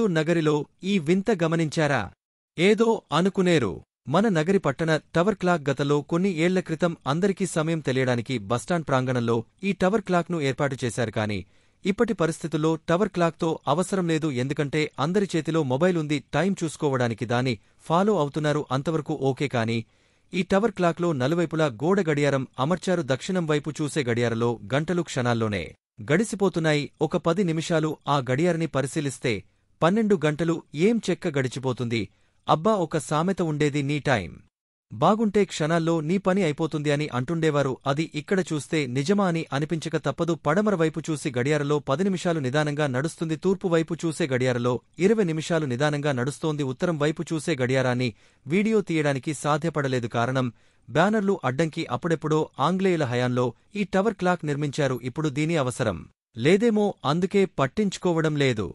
చిత్తూర్ నగరిలో ఈ వింత గమనించారా? ఏదో అనుకునేరు. మన నగరి పట్టణ టవర్ క్లాక్ గతంలో కొన్ని ఏళ్ల క్రితం అందరికీ సమయం తెలియడానికి బస్టాండ్ ప్రాంగణంలో ఈ టవర్ క్లాక్ను ఏర్పాటు చేశారు కానీ ఇప్పటి పరిస్థితుల్లో టవర్ క్లాక్తో అవసరం లేదు. ఎందుకంటే అందరి చేతిలో మొబైల్ ఉంది. టైం చూసుకోవడానికి దాన్ని ఫాలో అవుతున్నారు. అంతవరకు ఓకే. కానీ ఈ టవర్ క్లాక్లో నలువైపులా గోడ గడియారం అమర్చారు. దక్షిణం వైపు చూసే గడియారలో గంటలు క్షణాల్లోనే గడిసిపోతున్నాయి. ఒక 10 నిమిషాలు ఆ గడియారని పరిశీలిస్తే 12 గంటలు ఏం చెక్క గడిచిపోతుంది. అబ్బా, ఒక సామెత ఉండేది, నీ టైం బాగుంటే క్షణాల్లో నీ పని అయిపోతుంది అని అంటుండేవారు. అది ఇక్కడ చూస్తే నిజమా అని అనిపించక తప్పదు. పడమర వైపు చూసి గడియారలో 10 నిమిషాలు నిదానంగా నడుస్తుంది. తూర్పు వైపు చూసే గడియారలో 20 నిమిషాలు నిదానంగా నడుస్తోంది. ఉత్తరం వైపు చూసే గడియారాన్ని వీడియో తీయడానికి సాధ్యపడలేదు. కారణం బ్యానర్లు అడ్డంకి. అప్పుడెప్పుడో ఆంగ్లేయుల హయాంలో ఈ టవర్ క్లాక్ నిర్మించారు. ఇప్పుడు దీని అవసరం లేదేమో, అందుకే పట్టించుకోవడం లేదు.